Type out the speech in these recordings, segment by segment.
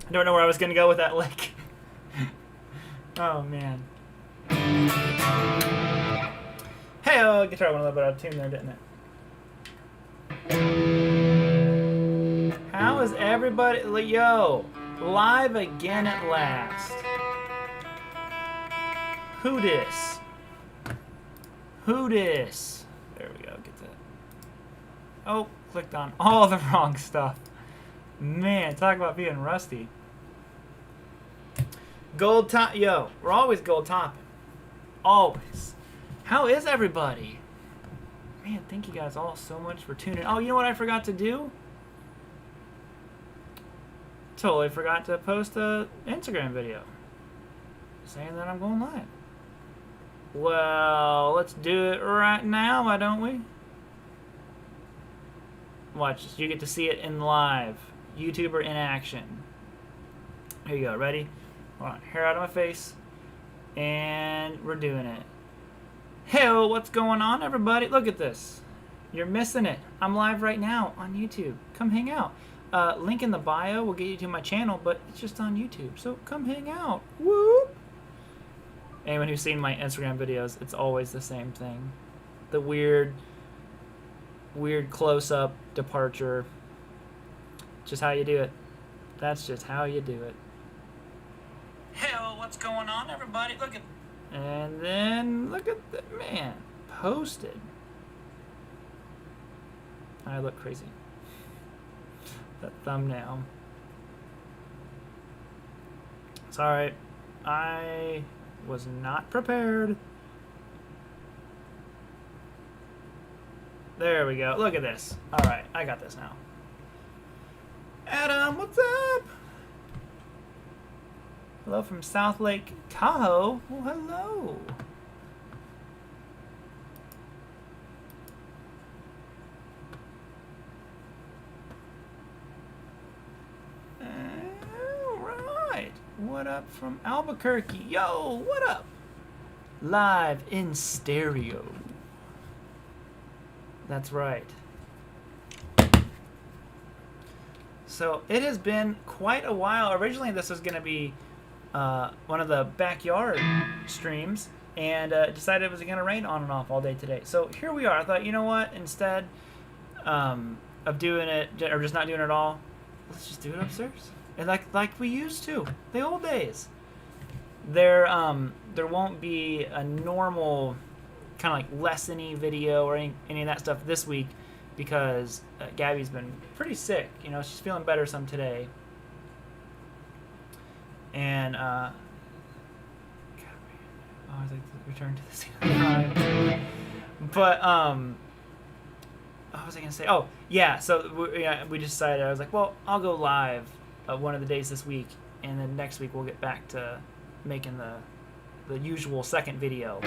I don't know where I was gonna go with that lick. Oh man. Hey, guitar went a little bit out of tune there, didn't it? How is everybody? Yo, live again at last. Who dis? Who dis? There we go. Get that. Oh, clicked on all the wrong stuff. Man, talk about being rusty. Gold top, yo, we're always gold topping. Always. How is everybody? Man, thank you guys all so much for tuning in. Oh, you know what I forgot to do? Totally forgot to post a Instagram video saying that I'm going live. Well, let's do it right now, why don't we? Watch, you get to see it in live. YouTuber in action. Here you go, ready? Hold on, hair out of my face. And we're doing it. Hey, what's going on, everybody? Look at this. You're missing it. I'm live right now on YouTube. Come hang out. Link in the bio will get you to my channel, but it's just on YouTube. So come hang out. Whoop! Anyone who's seen my Instagram videos, it's always the same thing. The weird close-up departure. Just how you do it. That's just how you do it. Hey, what's going on, everybody? Look at, and then look at the man posted. I look crazy. That thumbnail. It's all right. I was not prepared. There we go. Look at this. All right, I got this now. Adam, what's up? Hello from South Lake Tahoe. Well, hello. All right. What up from Albuquerque? Yo, what up? Live in stereo. That's right. So it has been quite a while. Originally, this was going to be one of the backyard streams, and decided it was going to rain on and off all day today. So here we are. I thought, you know what? Instead of doing it, or just not doing it at all, let's just do it upstairs. And like we used to, the old days. There won't be a normal kind of like lesson-y video or any of that stuff this week, because Gabby's been pretty sick. You know, she's feeling better some today. And I always like to return to the scene of the crime. But what was I gonna say? Oh yeah, so we just decided. I was like, well, I'll go live one of the days this week, and then next week we'll get back to making the usual second video.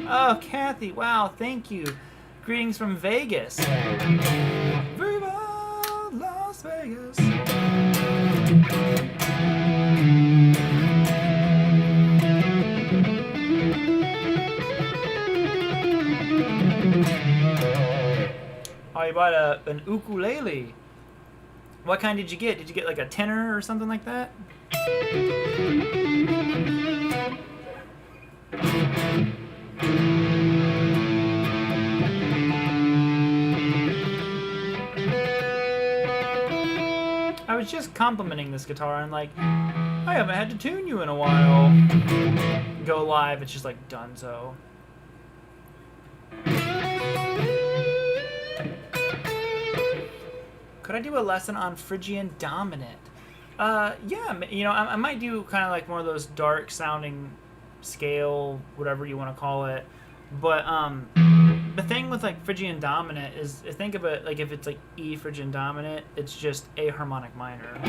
Oh, Kathy, wow, thank you. Greetings from Vegas. Viva Las Vegas. Oh, you bought an ukulele. What kind did you get? Did you get like a tenor or something like that? I was just complimenting this guitar and like, I haven't had to tune you in a while. Go live, it's just like donezo. Could I do a lesson on Phrygian dominant? Yeah, you know, I might do kind of like more of those dark sounding scale, whatever you want to call it. But the thing with like Phrygian dominant is, think of it like if it's like E Phrygian dominant, it's just A harmonic minor.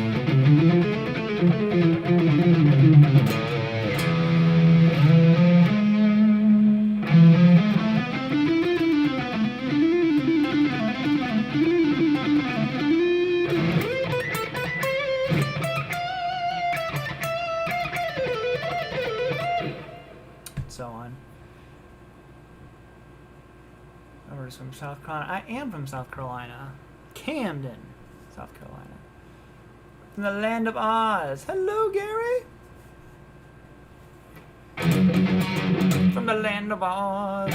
So on. Originally from South Carolina. I am from South Carolina. Camden, South Carolina. From the land of Oz. Hello, Gary. From the land of Oz.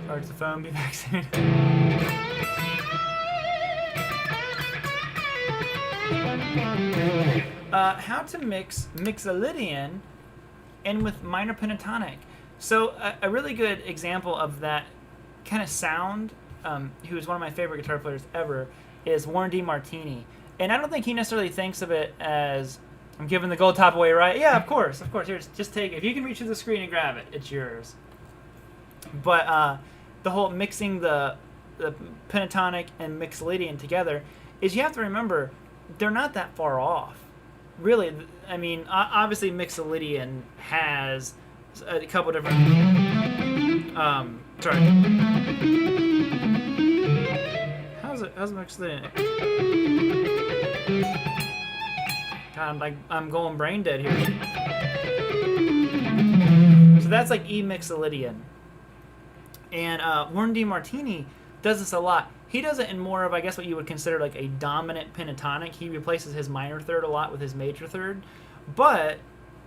Charge the phone, be vaccinated. How to mix Mixolydian and with minor pentatonic. So a really good example of that kind of sound, who is one of my favorite guitar players ever, is Warren D. Martini. And I don't think he necessarily thinks of it as, I'm giving the gold top away, right? Yeah, of course. Here, just take it. If you can reach to the screen and grab it, it's yours. But the whole mixing the pentatonic and Mixolydian together is, you have to remember, they're not that far off. Really, I mean, obviously Mixolydian has a couple different, sorry. How's Mixolydian? God, I'm going brain dead here. So that's like E Mixolydian. And Warren D. Martini does this a lot. He does it in more of, I guess, what you would consider like a dominant pentatonic. He replaces his minor third a lot with his major third. But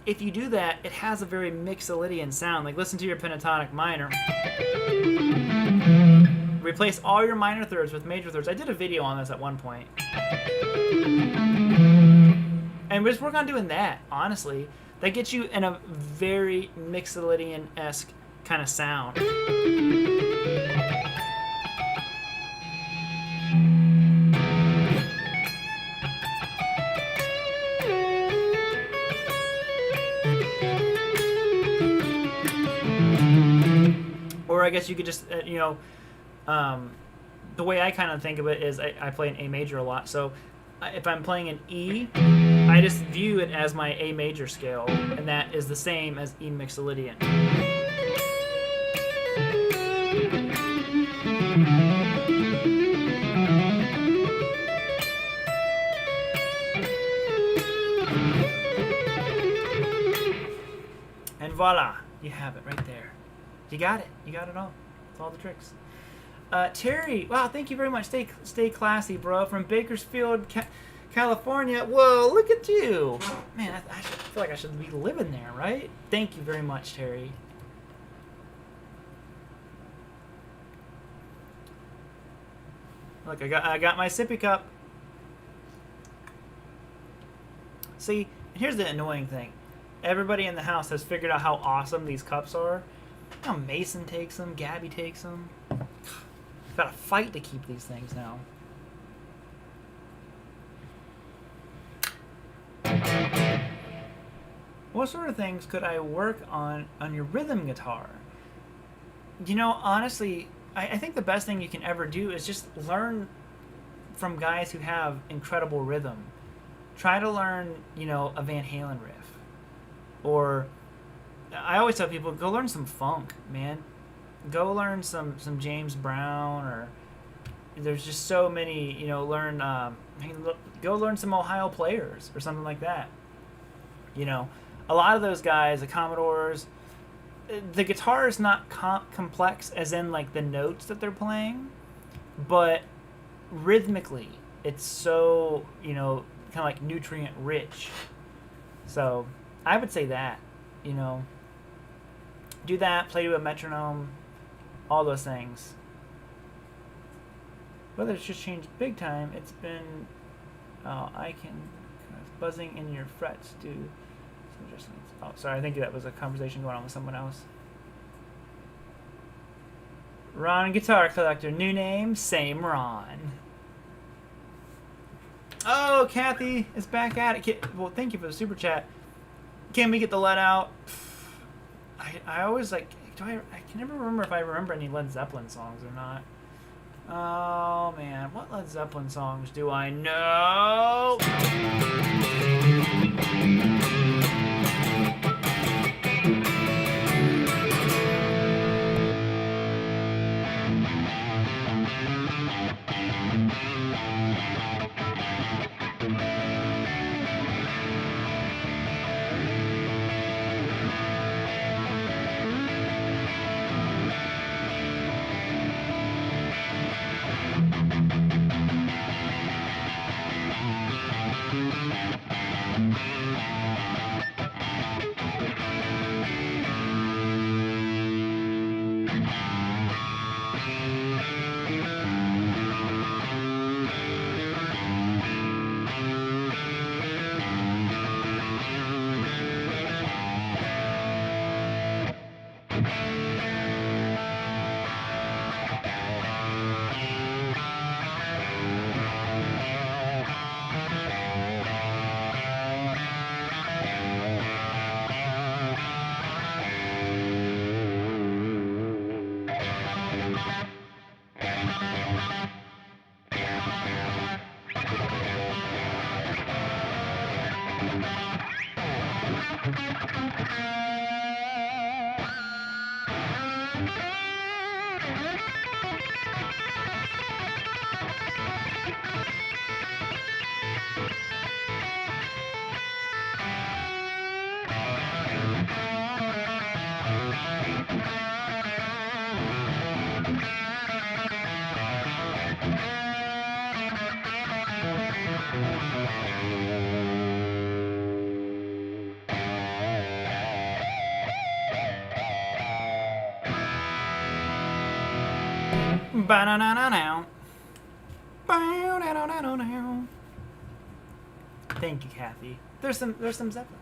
if you do that, it has a very Mixolydian sound. Like, listen to your pentatonic minor. Replace all your minor thirds with major thirds. I did a video on this at one point. And we just work on doing that, honestly. That gets you in a very Mixolydian-esque kind of sound. Or I guess you could just, the way I kind of think of it is I play an A major a lot. So if I'm playing an E, I just view it as my A major scale, and that is the same as E Mixolydian. And voila, you have it right there. You got it. You got it all. It's all the tricks. Terry, wow, thank you very much. Stay classy, bro. From Bakersfield, California. Whoa, look at you. Man, I feel like I should be living there, right? Thank you very much, Terry. Look, I got my sippy cup. See, here's the annoying thing. Everybody in the house has figured out how awesome these cups are. Now Mason takes them, Gabby takes them. Got to fight to keep these things now. What sort of things could I work on your rhythm guitar? You know, honestly, I think the best thing you can ever do is just learn from guys who have incredible rhythm. Try to learn, a Van Halen riff. Or I always tell people, go learn some funk, man. Go learn some James Brown, or there's just so many, go learn some Ohio Players or something like that. A lot of those guys, the Commodores, the guitar is not complex as in like the notes that they're playing, but rhythmically, it's so, kind of like nutrient rich. So I would say that, do that, play to a metronome, all those things. Whether it's just changed big time, it's been, I can, buzzing in your frets do some adjustments. Oh, sorry, I think that was a conversation going on with someone else. Ron Guitar Collector, new name, same Ron. Oh, Kathy is back at it. Well, thank you for the super chat. Can we get the Let Out? I always like. I can never remember if I remember any Led Zeppelin songs or not. Oh man, what Led Zeppelin songs do I know? Thank you, Kathy. There's some Zeppelin.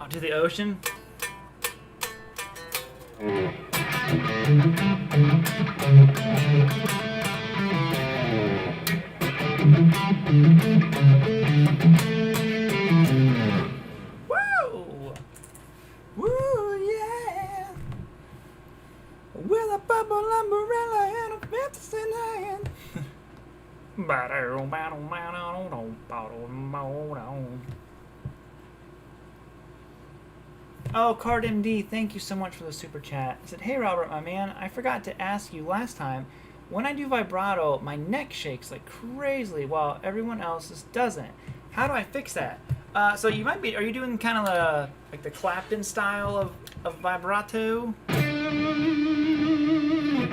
Oh, to the ocean. Woo! Woo, yeah! With a bubble umbrella and a fantasy land. Oh, Card MD, thank you so much for the super chat. He said, hey Robert, my man, I forgot to ask you last time, when I do vibrato, my neck shakes like crazily while everyone else's doesn't. How do I fix that? So you might be, are you doing kind of like the Clapton style of vibrato?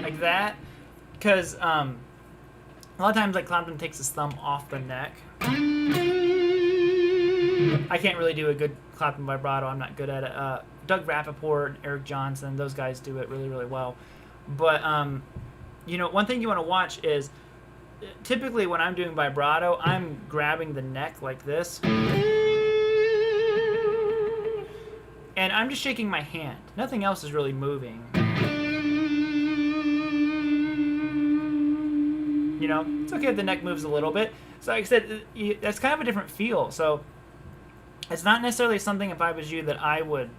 Like that? Because a lot of times like Clapton takes his thumb off the neck. I can't really do a good Clapton vibrato. I'm not good at it. Doug Rappaport, Eric Johnson, those guys do it really, really well. But, one thing you want to watch is typically when I'm doing vibrato, I'm grabbing the neck like this. And I'm just shaking my hand. Nothing else is really moving. It's okay if the neck moves a little bit. So like I said, that's kind of a different feel. So it's not necessarily something, if I was you, that I would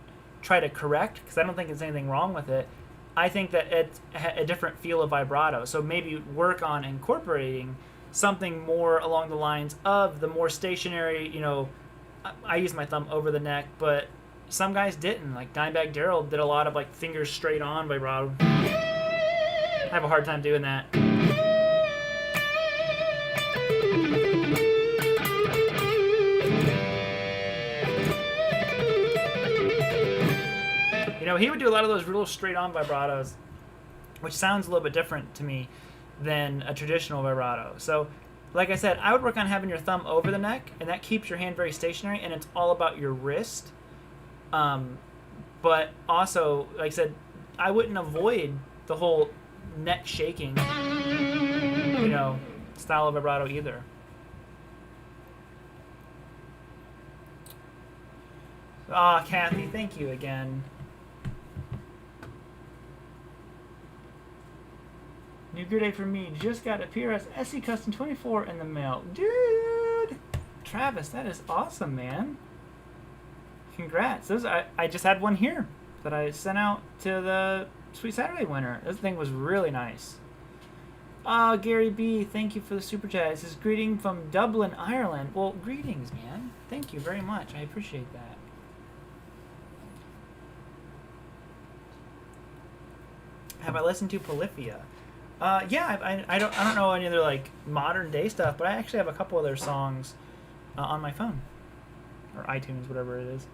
try to correct, because I don't think there's anything wrong with it. I think that it's a different feel of vibrato. So maybe work on incorporating something more along the lines of the more stationary, I use my thumb over the neck, but some guys didn't. Like Dimebag Darrell did a lot of like fingers straight on vibrato. I have a hard time doing that. He would do a lot of those real straight-on vibratos, which sounds a little bit different to me. than a traditional vibrato. So, like I said, I would work on having your thumb over the neck, and that keeps your hand very stationary, and it's all about your wrist. But also, like I said, I wouldn't avoid the whole neck shaking, style of vibrato either. Kathy, thank you again. New gear day for me. Just got a PRS SE Custom 24 in the mail. Dude! Travis, that is awesome, man. Congrats. I just had one here that I sent out to the Sweet Saturday winner. This thing was really nice. Gary B, thank you for the super chat. This is greeting from Dublin, Ireland. Well, greetings, man. Thank you very much. I appreciate that. Have I listened to Polyphia? Yeah, I don't know any other like modern day stuff, but I actually have a couple of their songs on my phone or iTunes, whatever it is.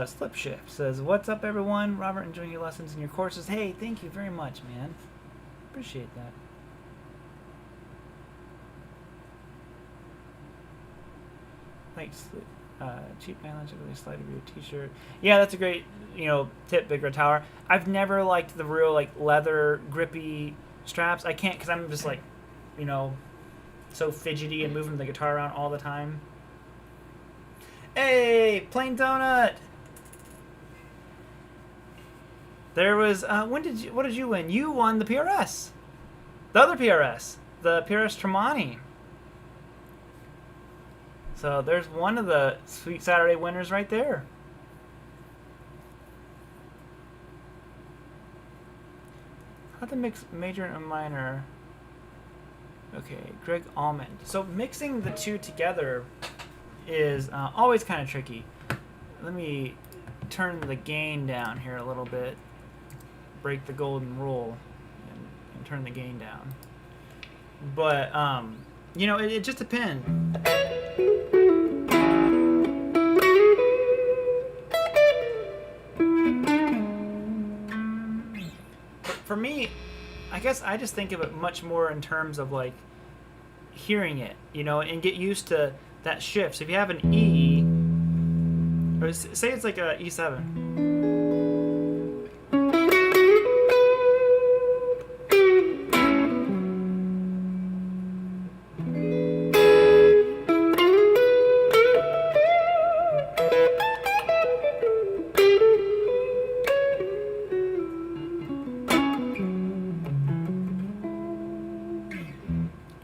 Slip Shift says, "What's up, everyone? Robert, enjoying your lessons and your courses." Hey, thank you very much, man. Appreciate that. Thanks. Cheap mileage, really slide over your t-shirt. Yeah, that's a great, tip, Big Red Tower. I've never liked the real, leather, grippy straps. I can't because I'm just, so fidgety and moving the guitar around all the time. Hey, Plain Donut! There was, what did you win? You won the PRS. The other PRS. The PRS Tremonti. So there's one of the Sweet Saturday winners right there. How to mix major and minor. Okay, Greg Almond. So mixing the two together is always kind of tricky. Let me turn the gain down here a little bit. Break the golden rule and turn the gain down. But, it just depends. For me, I guess I just think of it much more in terms of hearing it, and get used to that shift. So if you have an E, or say it's like a E7.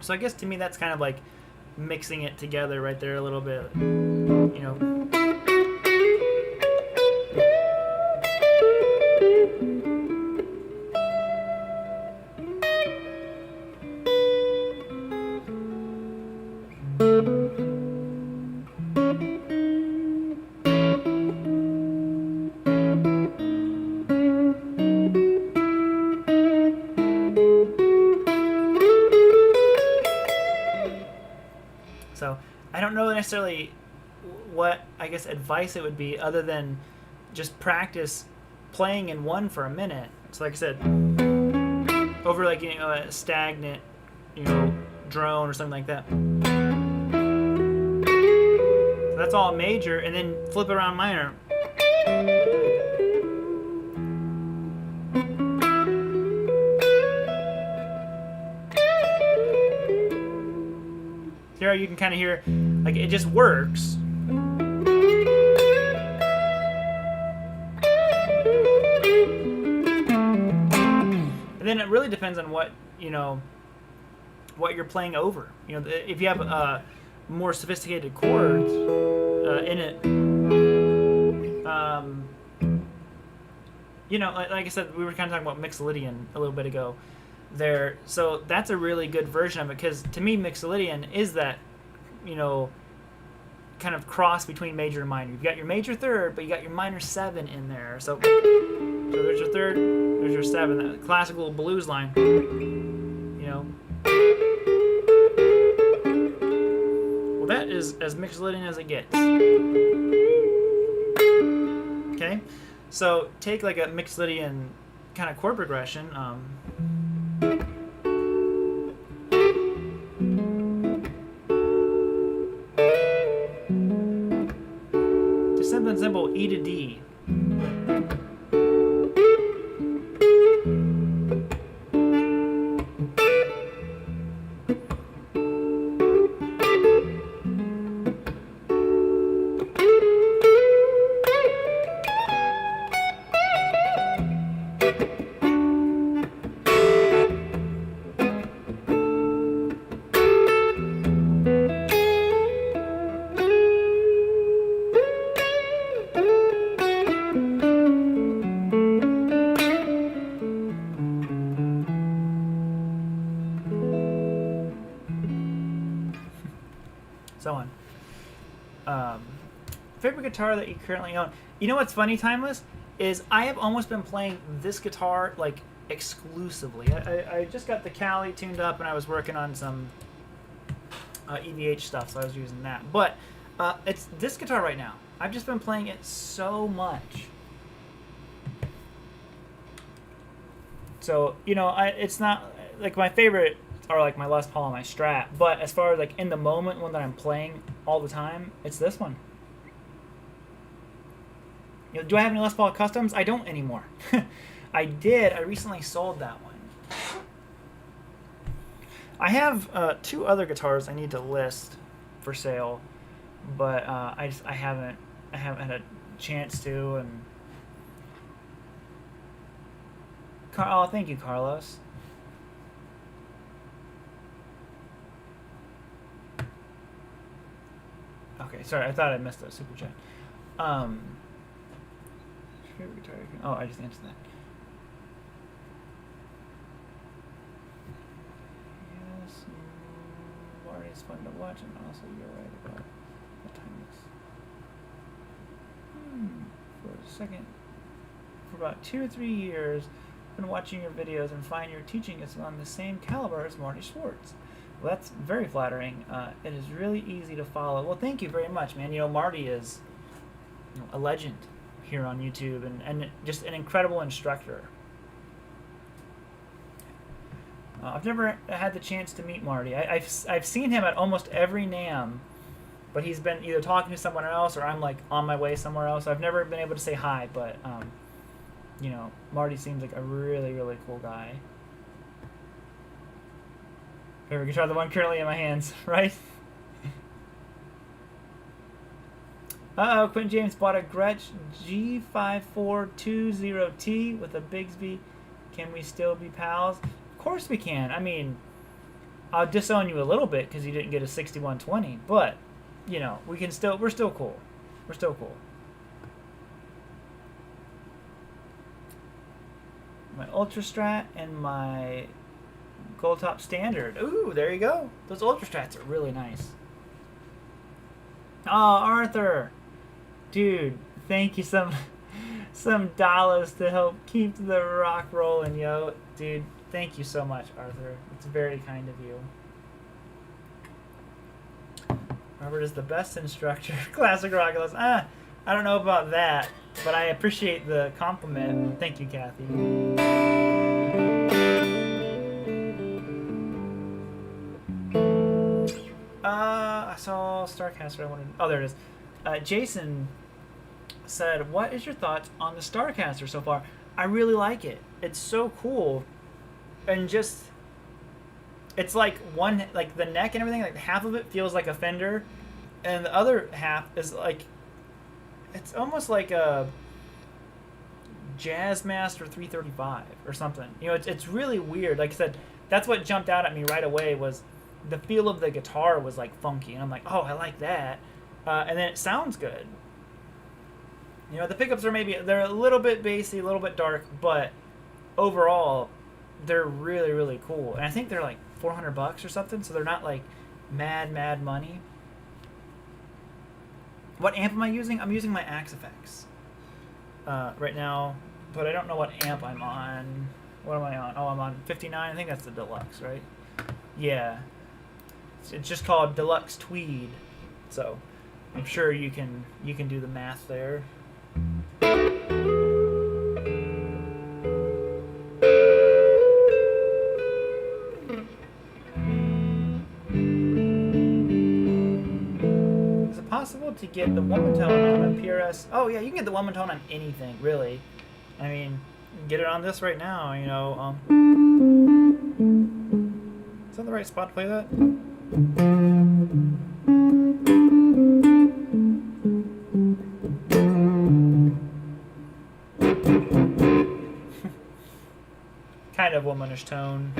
So I guess to me that's kind of mixing it together right there a little bit, So I don't know necessarily what, I guess, advice it would be other than just practice playing in one for a minute. So like I said, over a stagnant, drone or something like that. So that's all major, and then flip it around minor. Here you can kind of hear, it just works. And then it really depends on what you're playing over. If you have more sophisticated chords in it, like I said, we were kind of talking about Mixolydian a little bit ago. There, so that's a really good version of it, because to me Mixolydian is that kind of cross between major and minor. You've got your major third, but you got your minor 7 in there. So there's your third, there's your 7, that classical blues line. Well, that is as Mixolydian as it gets. Okay, so take like a Mixolydian kind of chord progression. Just something simple, E to D. So on. Favorite guitar that you currently own? You know what's funny, Timeless, is I have almost been playing this guitar like exclusively. I just got the Cali tuned up and I was working on some EVH stuff, so I was using that. But it's this guitar right now. I've just been playing it so much. So, you know, it's not like my favorite are like my Les Paul and my Strat, but as far as like in the moment one that I'm playing all the time, it's this one. You know, do I have any Les Paul Customs? I don't anymore. I did. I recently sold that one. I have 2 other guitars I need to list for sale, but I haven't had a chance to. And oh, thank you, Carlos. Okay, sorry, I thought I missed a super chat. Oh, I just answered that. Yes, Marty's fun to watch, and also you're right about what time it is. For about 2 or 3 years, I've been watching your videos and find your teaching is on the same caliber as Marty Schwartz. Well, that's very flattering. It is really easy to follow. Well, thank you very much, man. You know, Marty is a legend here on YouTube and just an incredible instructor. I've never had the chance to meet Marty. I've seen him at almost every NAMM, but he's been either talking to someone else or I'm like on my way somewhere else. I've never been able to say hi, but you know, Marty seems like a really, really cool guy. Favorite guitar, the one currently in my hands, right? Uh-oh, Quentin James bought a Gretsch G5420T with a Bigsby. Can we still be pals? Of course we can. I mean, I'll disown you a little bit because you didn't get a 6120, but, you know, we're still cool. We're still cool. My Ultra Strat and my Gold Top Standard. Ooh, there you go. Those Ultra Strats are really nice. Oh, Arthur. Dude, thank you some dollars to help keep the rock rolling, yo. Dude, thank you so much, Arthur. It's very kind of you. Robert is the best instructor. Classic rock. I don't know about that, but I appreciate the compliment. Thank you, Kathy. I saw Starcaster. Oh, there it is. Jason said, "What is your thoughts on the Starcaster so far?" I really like it. It's so cool, and just it's like like the neck and everything. Like half of it feels like a Fender, and the other half is like it's almost like a Jazzmaster 335 or something. You know, it's really weird. Like I said, that's what jumped out at me right away was the feel of the guitar was like funky, and I'm like, oh, I like that, and then it sounds good. You know, the pickups are they're a little bit bassy, a little bit dark, but overall, they're really, really cool. And I think they're like $400 or something, so they're not like mad money. What amp am I using? I'm using my Axe-Fx right now, but I don't know what amp I'm on. What am I on? Oh, I'm on 59. I think that's the Deluxe, right? Yeah. It's just called Deluxe Tweed, so I'm sure you can do the math there. to get the woman tone on a PRS. Oh yeah, you can get the woman tone on anything, really. I mean, you can get it on this right now. You know. Is that the right spot to play that? Kind of womanish tone.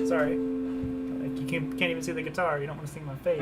Sorry. Like you can't even see the guitar. You don't want to see my face.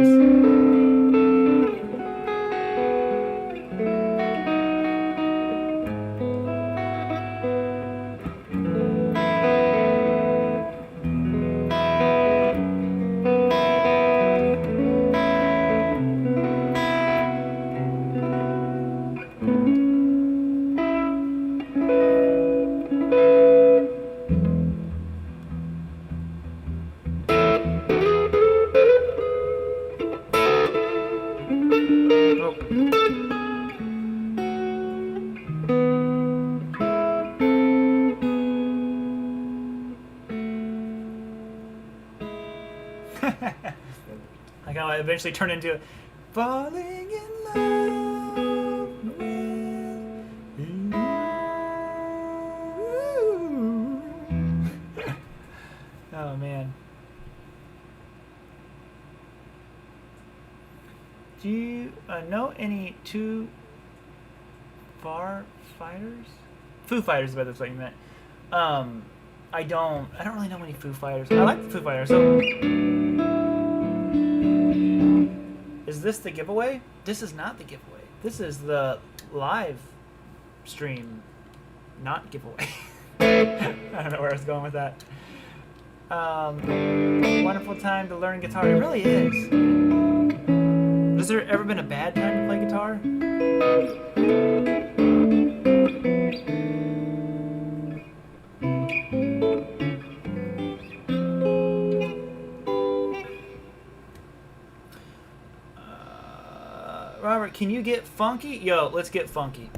Like how I eventually turned into falling in love with you. Oh man. Do you know any Foo Fighters, but that's what you meant. I don't really know any Foo Fighters. I like the Foo Fighters. So, is this the giveaway? This is not the giveaway. This is the live stream, not giveaway. I don't know where I was going with that. Wonderful time to learn guitar. It really is. Has there ever been a bad time to play guitar? Robert, can you get funky? Yo, let's get funky.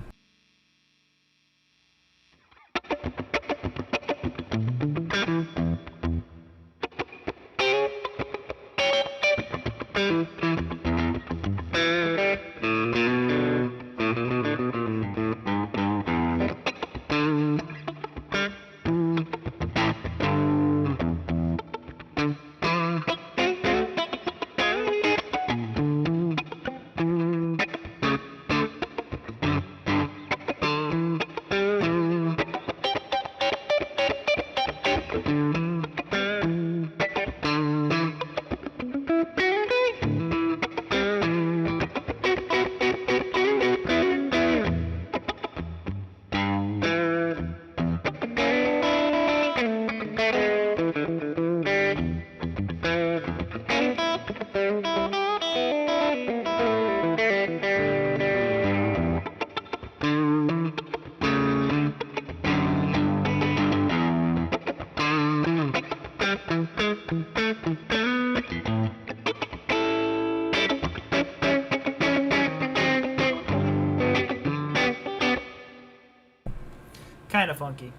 Kind of funky.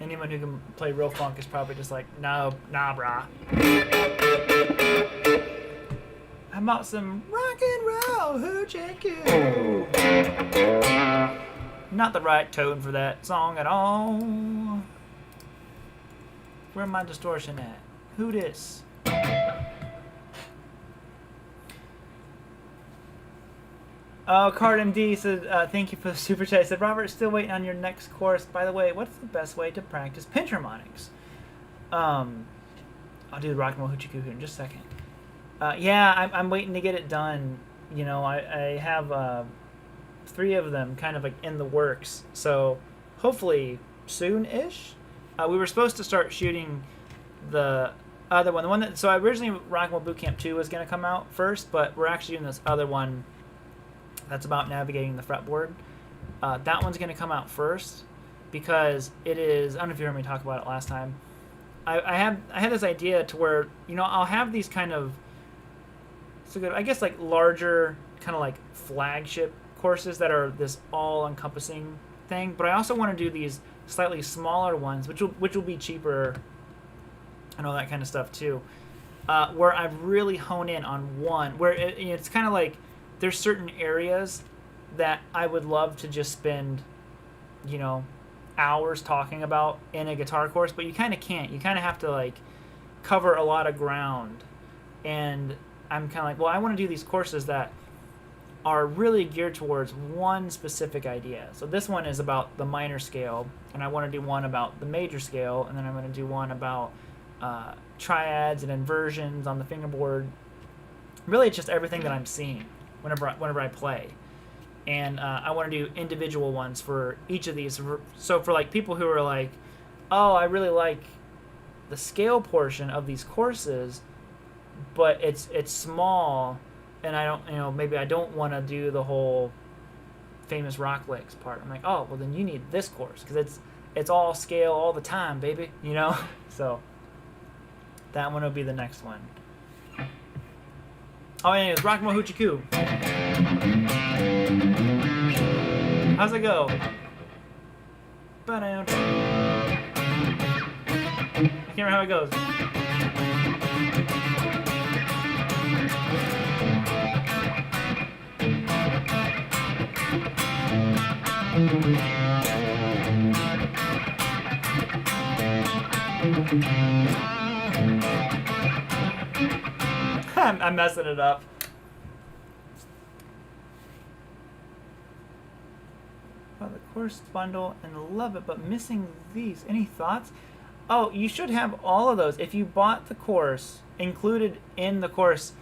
Anyone who can play real funk is probably just like, no, nah, brah. How about some rock and roll, hoochie coo? Not the right tone for that song at all. Where my distortion at? Who this? Oh, Card MD said, thank you for the super chat. He said, Robert, still waiting on your next course. By the way, what's the best way to practice pinch harmonics? I'll do the rock and roll hoochie coo in just a second. Yeah, I'm waiting to get it done. You know, I have 3 of them kind of like in the works. So hopefully soon-ish. We were supposed to start shooting the other one. The one that, so originally Rock and Roll Bootcamp 2 was going to come out first, but we're actually doing this other one that's about navigating the fretboard. That one's going to come out first because it is, I don't know if you heard me talk about it last time. I had this idea to where, you know, I'll have these kind of, so good, I guess like larger kind of like flagship courses that are this all-encompassing thing. But I also want to do these slightly smaller ones, which will be cheaper and all that kind of stuff too. Where I really hone in on one, where it's kind of like there's certain areas that I would love to just spend, hours talking about in a guitar course, but you kind of can't. You kind of have to like cover a lot of ground. And I'm kind of like, well, I want to do these courses that are really geared towards one specific idea. So this one is about the minor scale, and I want to do one about the major scale, and then I'm going to do one about triads and inversions on the fingerboard. Really, it's just everything that I'm seeing whenever I play. And I want to do individual ones for each of these. So for like people who are like, oh, I really like the scale portion of these courses, but it's small, and I don't, maybe I don't want to do the whole famous rock licks part. I'm like, oh, well then you need this course because it's all scale all the time, baby. So that one will be the next one. Oh, anyways, Rock Mo Hoochie Coo. How's it go? I can't remember how it goes. I'm messing it up. Oh, the course bundle and love it, but missing these. Any thoughts? Oh, you should have all of those. If you bought the course, included in the course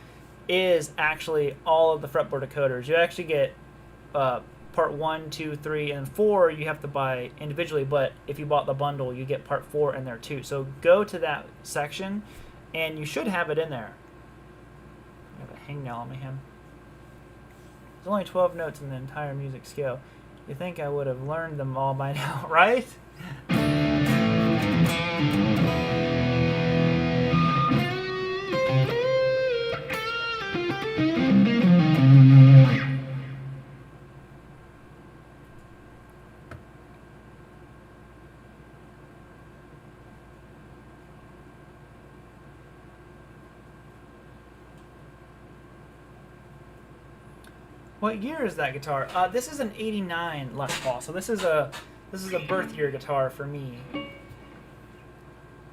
is actually all of the fretboard decoders. You actually get part 1, 2, 3, and 4 you have to buy individually, but if you bought the bundle, you get part 4 in there too. So go to that section, and you should have it in there. I have a hangnail on my hand. There's only 12 notes in the entire music scale. You think I would have learned them all by now, right? What year is that guitar? This is an '89 Les Paul, so this is a birth year guitar for me.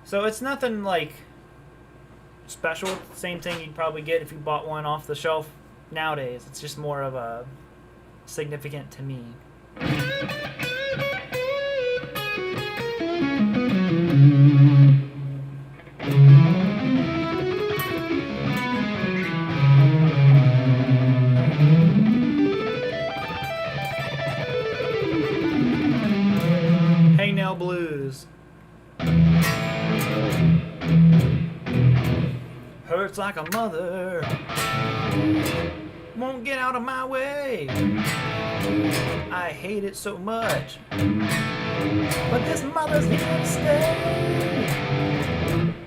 So it's nothing like special. Same thing you'd probably get if you bought one off the shelf nowadays. It's just more of a significant to me. Blues. Hurts like a mother. Won't get out of my way. I hate it so much. But this mother's here to stay.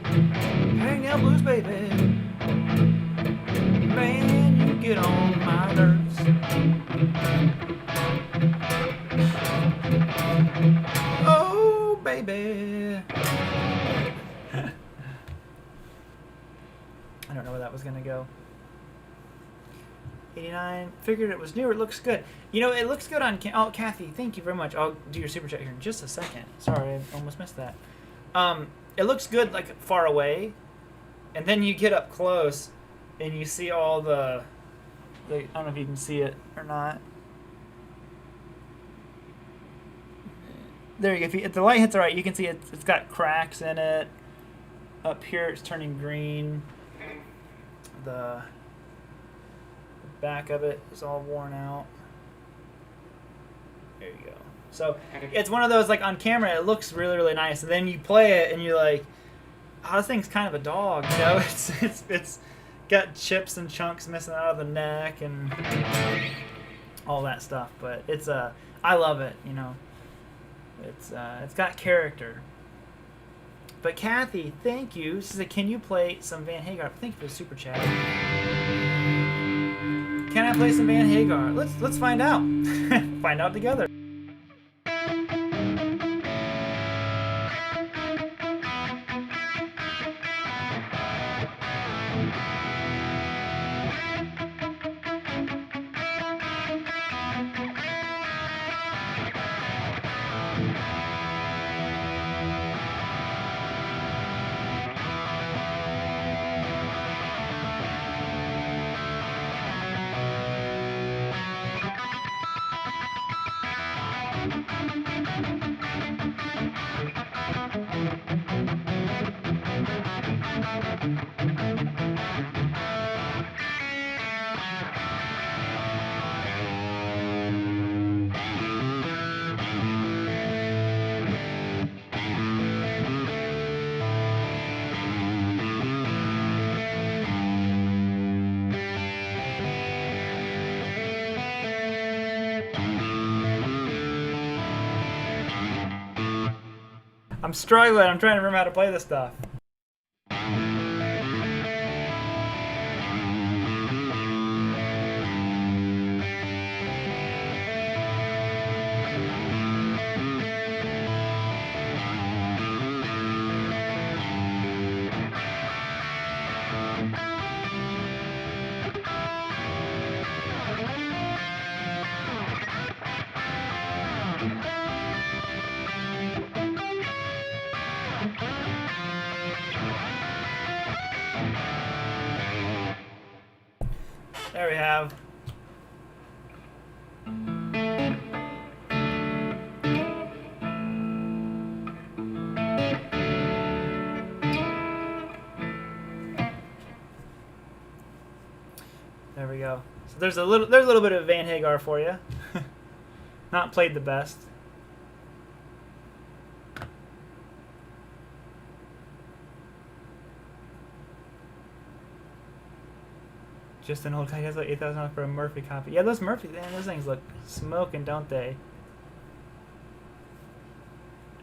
Hangnail blues, baby. Man, you get on my nerves. Oh, baby. I don't know where that was going to go. 89. Figured it was newer. It looks good. You know, it looks good on... Oh, Kathy, thank you very much. I'll do your super chat here in just a second. Sorry, I almost missed that. It looks good, like, far away. And then you get up close, and you see all the... I don't know if you can see it or not. There you go. If the light hits it right, you can see it's got cracks in it. Up here, it's turning green. The back of it is all worn out. There you go. So it's one of those, like, on camera, it looks really, really nice. And then you play it, and you're like, oh, this thing's kind of a dog. You know, it's got chips and chunks missing out of the neck and all that stuff. But I love it, you know. It's got character. But Kathy, thank you. She said, can you play some Van Hagar? Thank you for the super chat. Can I play some Van Hagar? Let's find out. Find out together. I'm struggling. I'm trying to remember how to play this stuff. There we have. There we go. So there's a little bit of Van Hagar for you. Not played the best. Just an old guy gets like $8,000 for a Murphy copy. Yeah, those Murphy, man, those things look smoking, don't they?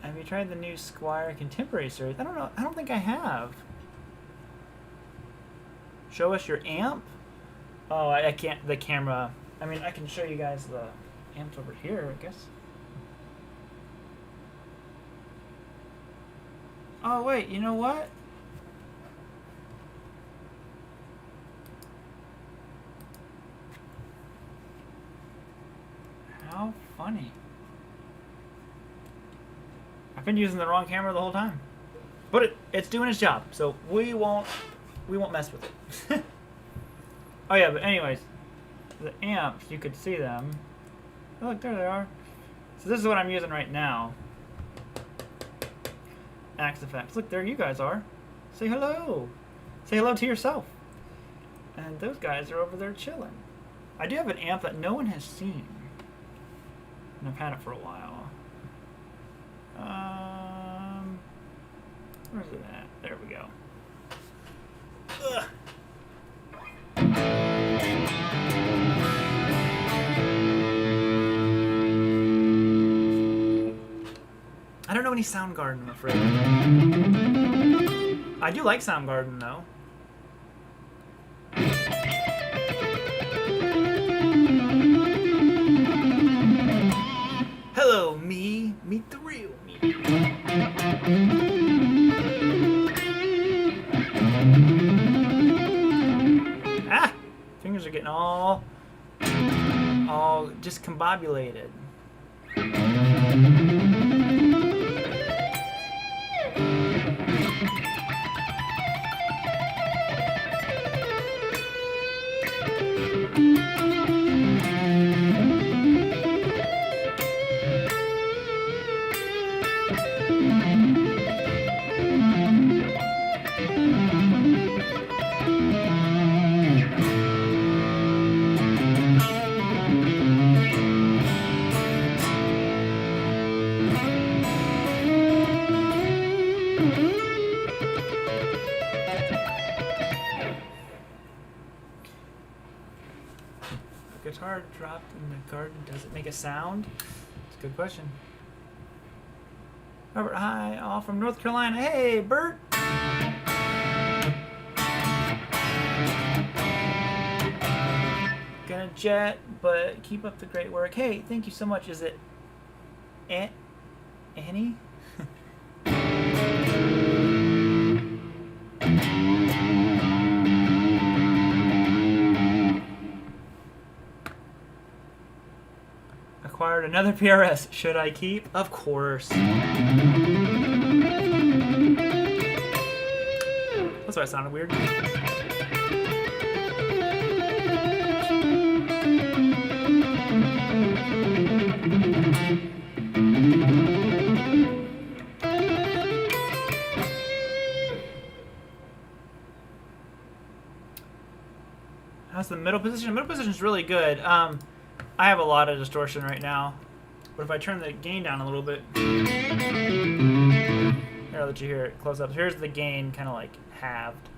Have you tried the new SKYPE Contemporary series? I don't know. I don't think I have. Show us your amp? Oh, I can't. The camera. I mean, I can show you guys the amps over here, I guess. Oh, wait. You know what? How funny. I've been using the wrong camera the whole time. But it's doing its job, so we won't mess with it. Oh yeah, but anyways, the amps, you could see them. Oh, look, there they are. So this is what I'm using right now. Axe Effects. Look, there you guys are. Say hello. Say hello to yourself. And those guys are over there chilling. I do have an amp that no one has seen. And I've had it for a while. Where's it at? There we go. Ugh. I don't know any Soundgarden, I'm afraid. I do like Soundgarden, though. Hello, me. Meet the real me. Ah! Fingers are getting all discombobulated. Guitar dropped in the garden, does it make a sound? It's a good question. Robert, hi, all from North Carolina. Hey, Bert. Gonna Jet, but keep up the great work. Hey, thank you so much. Is it Annie? Acquired another PRS. Should I keep? Of course. That's why it sounded weird. How's the middle position? Middle position is really good. I have a lot of distortion right now, but if I turn the gain down a little bit, here, I'll let you hear it close up. Here's the gain, kind of like halved.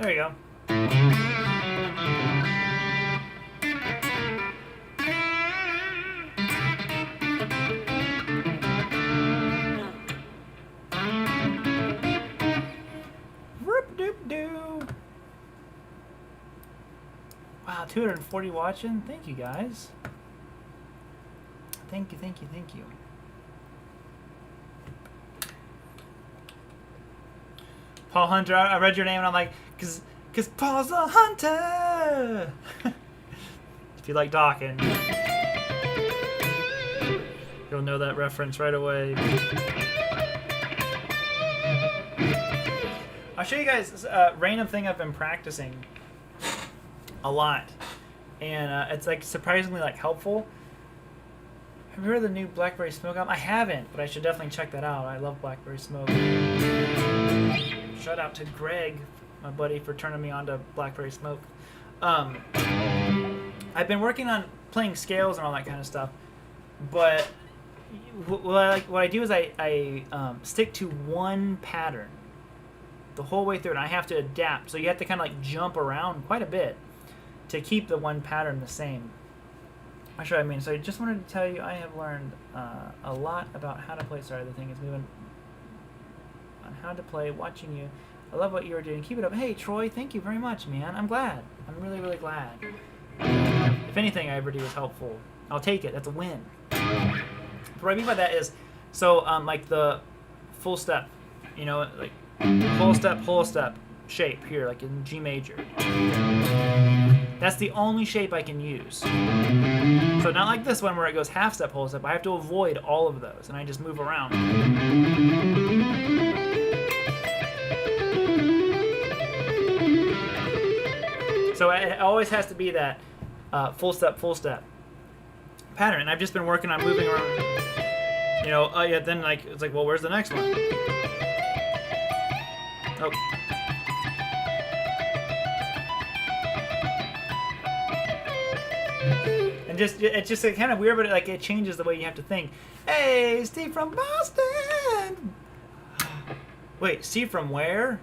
There you go. Whoop-doop-doo. Wow, 240 watching. Thank you, guys. Thank you, thank you, thank you. Paul Hunter, I read your name and I'm like, cause Paul's a hunter. If you like Dawkins, you'll know that reference right away. I'll show you guys a random thing I've been practicing a lot, and it's like surprisingly like helpful. Have you heard of the new Blackberry Smoke album? I haven't, but I should definitely check that out. I love Blackberry Smoke. Shout out to Greg, my buddy, for turning me on to Blackberry Smoke. I've been working on playing scales and all that kind of stuff, but what I do is I stick to one pattern the whole way through, and I have to adapt. So you have to kind of like jump around quite a bit to keep the one pattern the same. I'm sure I mean. So I just wanted to tell you I have learned a lot about how to play. Sorry, the thing is moving. On how to play, watching you. I love what you were doing. Keep it up. Hey, Troy, thank you very much, man. I'm glad. I'm really, really glad. If anything I ever do is helpful, I'll take it. That's a win. What I mean by that is, so like the full step, you know, like whole step shape here, like in G major. That's the only shape I can use. So not like this one where it goes half step, whole step. I have to avoid all of those, and I just move around. So it always has to be that full step pattern. And I've just been working on moving around. You know, yeah. Then like it's like, well, where's the next one? Oh. And it's just kind of weird, but like it changes the way you have to think. Hey, Steve from Boston. Wait, Steve from where?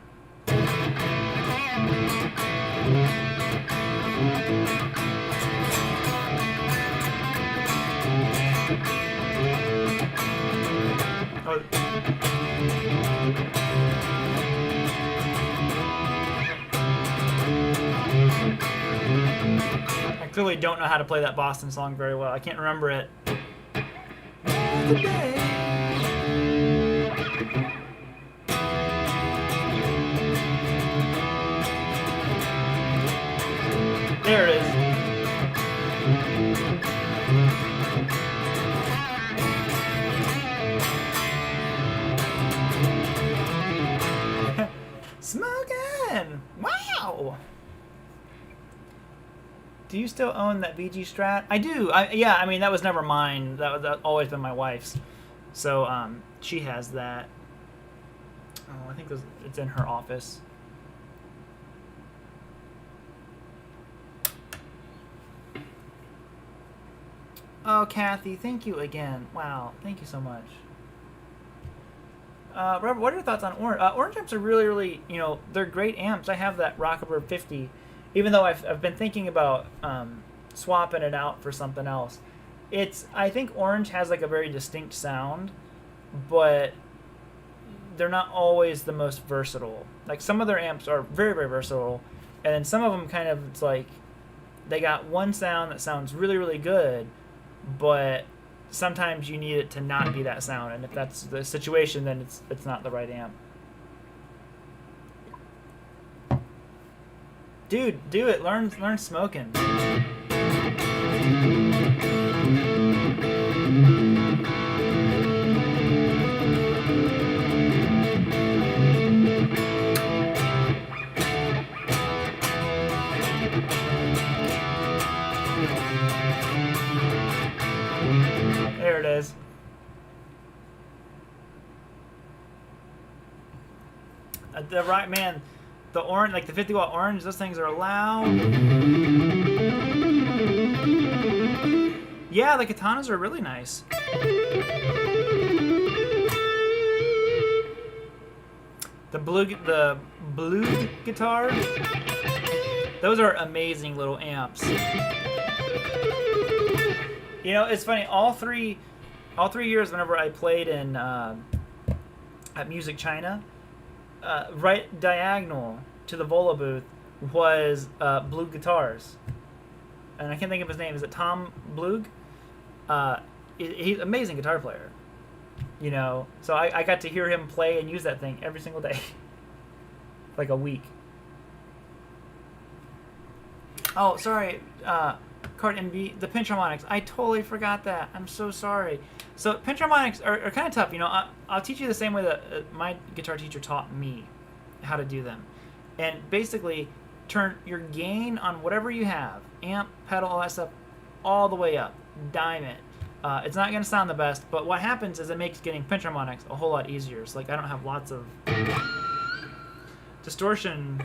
Oh. I clearly don't know how to play that Boston song very well. I can't remember it. There it is. Smoking! Wow! Do you still own that VG Strat? I do. Yeah, I mean, that was never mine. That's always been my wife's. So, she has that. Oh, I think it's in her office. Oh, Kathy, thank you again. Wow, thank you so much. Robert, what are your thoughts on Orange? Orange amps are really, really, they're great amps. I have that Rockabilly 50, even though I've been thinking about swapping it out for something else. I think Orange has like a very distinct sound, but they're not always the most versatile. Like some of their amps are very, very versatile, and then some of them kind of, it's like they got one sound that sounds really, really good, but sometimes you need it to not be that sound, and if that's the situation, then it's not the right amp. Dude, do it. Learn smoking. There it is. The right man, the orange, like the 50-watt orange, those things are loud. Yeah, the katanas are really nice. The blue guitars, those are amazing little amps. It's funny. All three years, whenever I played in at Music China, right diagonal to the Vola booth was Blue Guitars, and I can't think of his name. Is it Tom Blug? He's an amazing guitar player. So I got to hear him play and use that thing every single day, like a week. Oh, sorry. Card NB, the pinch harmonics. I totally forgot that. I'm so sorry. So pinch harmonics are kind of tough. I'll teach you the same way that my guitar teacher taught me how to do them. And basically, turn your gain on whatever you have, amp, pedal, all that stuff, all the way up. Dime it. It's not going to sound the best, but what happens is it makes getting pinch harmonics a whole lot easier. So like I don't have lots of distortion.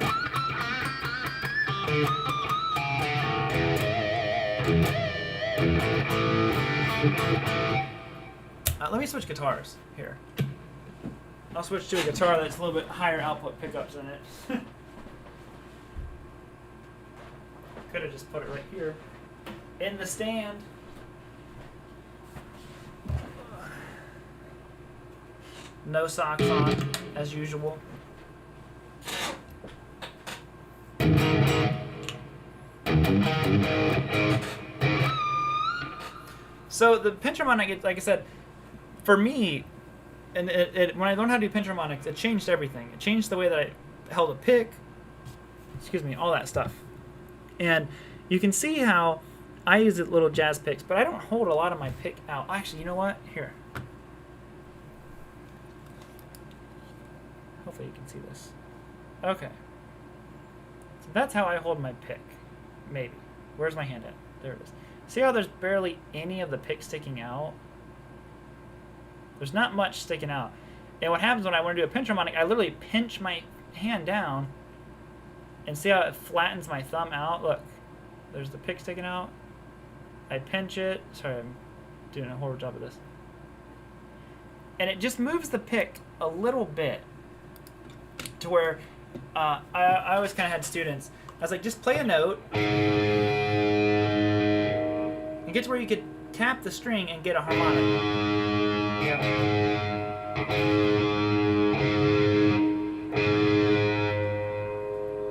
Let me switch guitars here. I'll switch to a guitar that's a little bit higher output pickups in it. Could have just put it right here in the stand. No socks on, as usual. So the pinch harmonic, like I said, for me, and when I learned how to do pinch harmonics, it changed everything. It changed the way that I held a pick, all that stuff. And you can see how I use little jazz picks, but I don't hold a lot of my pick out. Actually, you know what? Here. Hopefully you can see this. Okay. So that's how I hold my pick. Maybe. Where's my hand at? There it is. See how there's barely any of the pick sticking out? There's not much sticking out. And what happens when I want to do a pinch harmonic, I literally pinch my hand down and see how it flattens my thumb out? Look, there's the pick sticking out. I pinch it. Sorry, I'm doing a horrible job of this. And it just moves the pick a little bit to where I always kind of had students. I was like, just play a note. And get to where you could tap the string and get a harmonic. Yeah.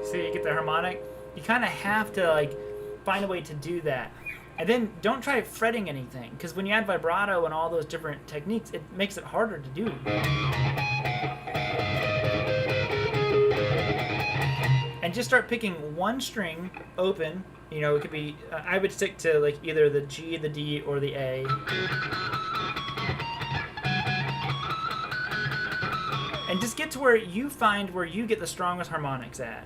See, you get the harmonic. You kind of have to find a way to do that. And then don't try fretting anything, because when you add vibrato and all those different techniques, it makes it harder to do. And just start picking one string open. It could be, I would stick to either the G, the D, or the A. And And just get to where you find where you get the strongest harmonics at.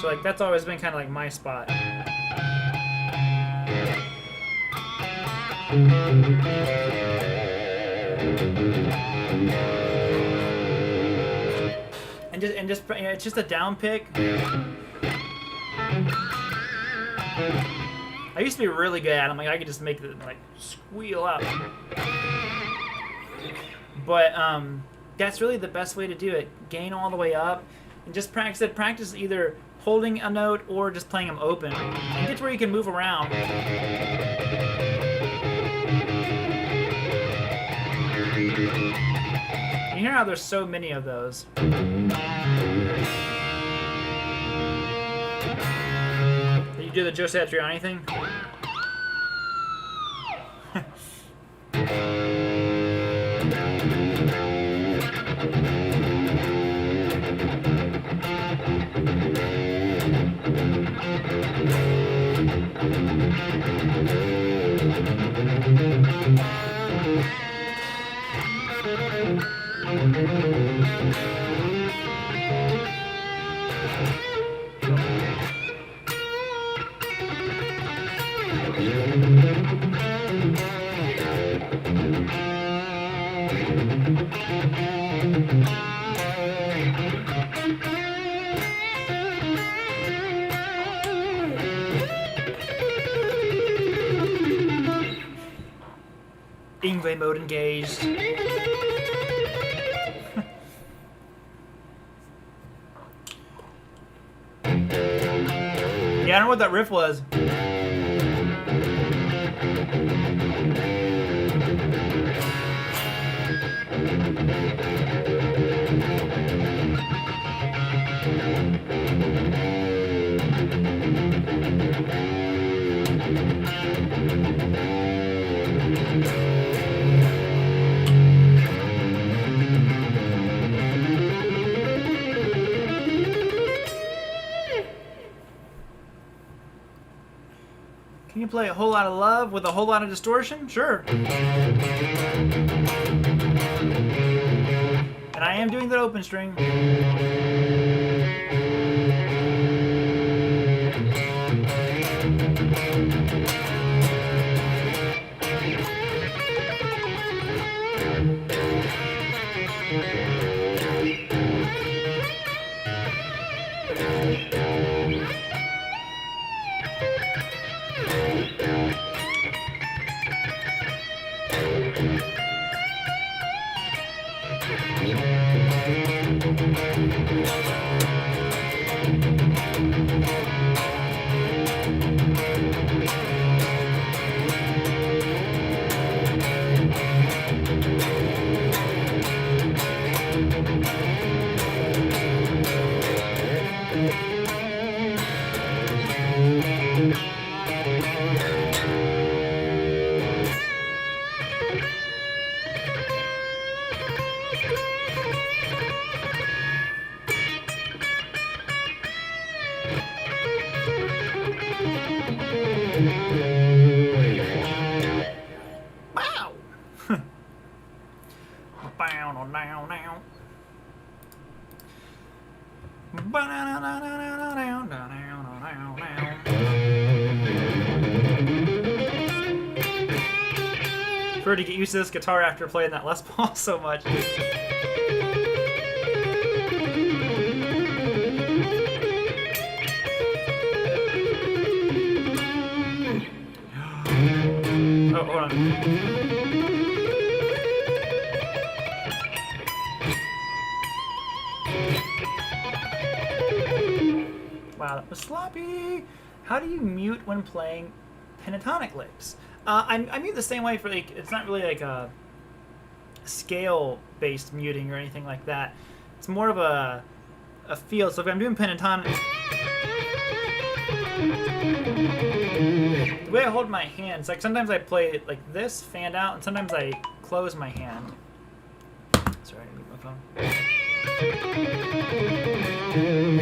So like that's always been kind of like my spot. And just you know, it's just a down pick. I used to be really good at them. Like I could just make it like squeal up. But that's really the best way to do it. Gain all the way up and just practice it. Practice either holding a note or just playing them open. And get to where you can move around. You hear how there's so many of those. Did you do the Joe Satriani thing? Ingve mode engaged. Yeah, I don't know what that riff was. Can you play a whole lot of love with a whole lot of distortion? Sure. And I am doing that open string. To get used to this guitar after playing that Les Paul so much. Oh, hold on. Wow, that was sloppy. How do you mute when playing pentatonic licks? I mute the same way for like, it's not really like a scale-based muting or anything like that. It's more of a feel. So if I'm doing pentatonic, the way I hold my hands, like sometimes I play it like this, fanned out, and sometimes I close my hand. Sorry, I mute my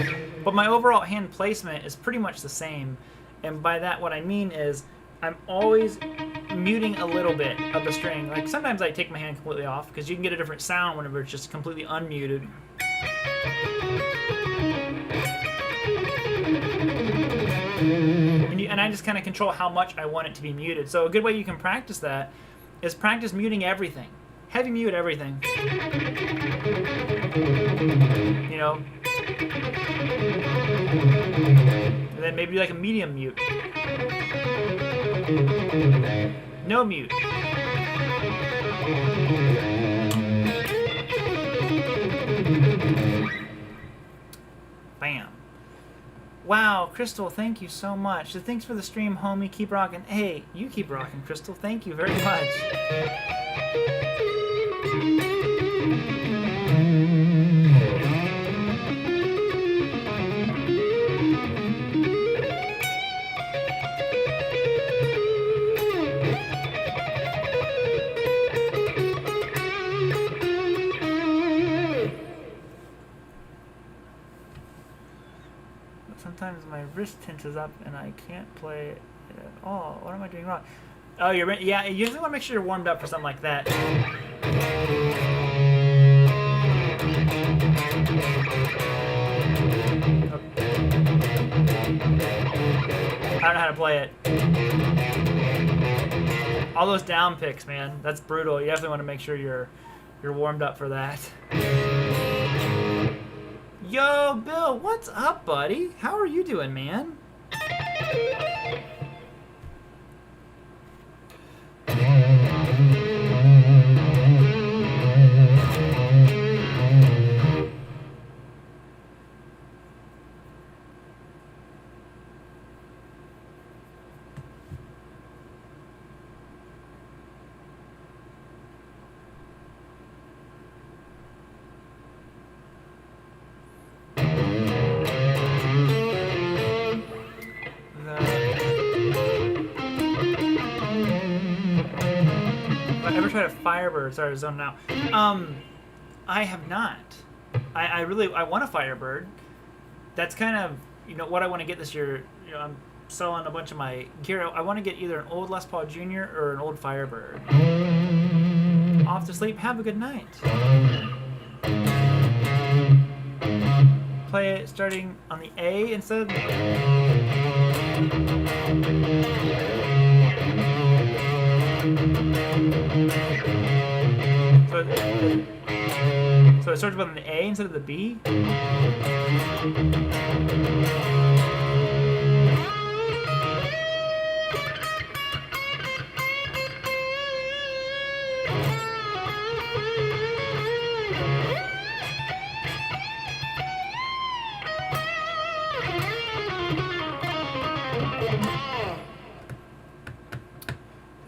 phone. But my overall hand placement is pretty much the same. And by that, what I mean is I'm always muting a little bit of the string. Like sometimes I take my hand completely off because you can get a different sound whenever it's just completely unmuted. And I just kind of control how much I want it to be muted. So a good way you can practice that is practice muting everything. Heavy mute everything. You know? And then maybe like a medium mute. No mute. Bam. Wow, Crystal, thank you so much. So thanks for the stream, homie. Keep rocking. Hey, you keep rocking, Crystal. Thank you very much. Sometimes my wrist tenses up and I can't play it at all. What am I doing wrong? Oh, you're right. Yeah, you usually want to make sure you're warmed up for something like that. I don't know how to play it. All those down picks, man. That's brutal. You definitely want to make sure you're warmed up for that. Yo, Bill, what's up, buddy? How are you doing, man? Ever tried a Firebird? Sorry, zone out. I have not. I want a Firebird. That's kind of, you know, what I want to get this year. You know, I'm selling a bunch of my gear. I want to get either an old Les Paul Jr. or an old Firebird. Off to sleep. Have a good night. Play it starting on the A instead of the So it starts with an A instead of the B?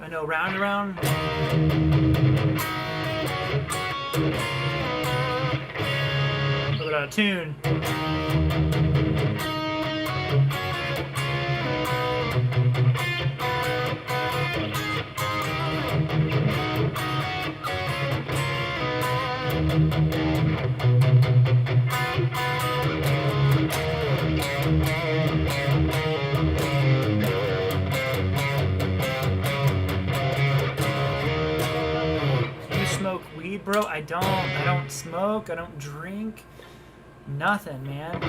I know, round and round. A little bit out of tune. Bro, I don't smoke, I don't drink, nothing, man.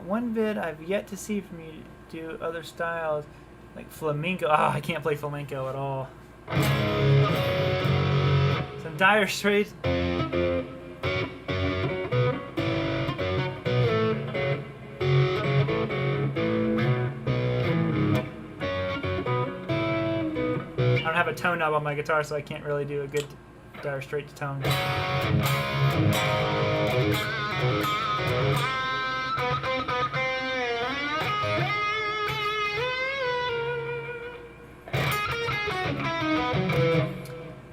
One vid I've yet to see from you do other styles like flamenco. Oh, I can't play flamenco at all. Some Dire Straits. I don't have a tone knob on my guitar, so I can't really do a good Dire Straits tone.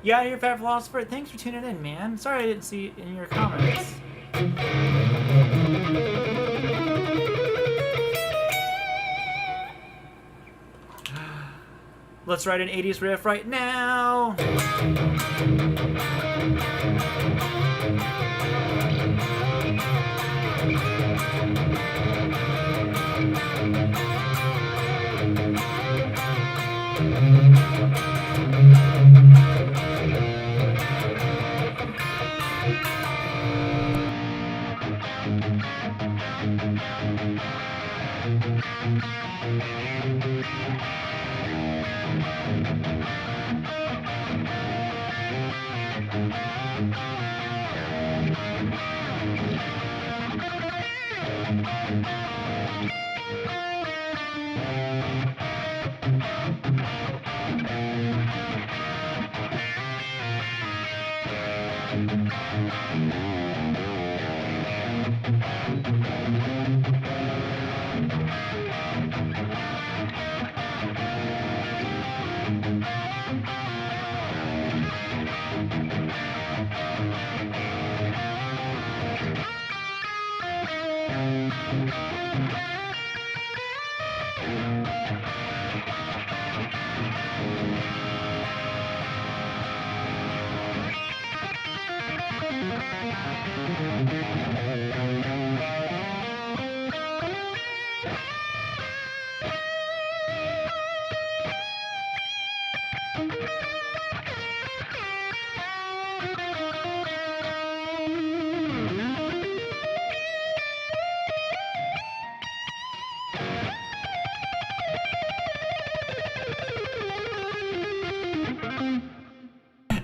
Yeah, you're Fat Philosopher. Thanks for tuning in, man. Sorry I didn't see it in your comments. Let's write an 80s riff right now.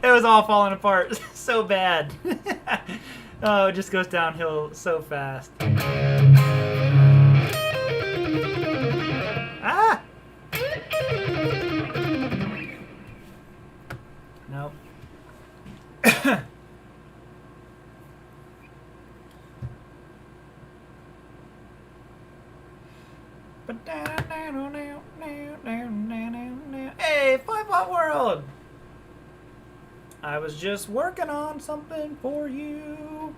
It was all falling apart so bad. Oh, it just goes downhill so fast. Ah! Nope. Hey, 5-Watt World! I was just working on something for you.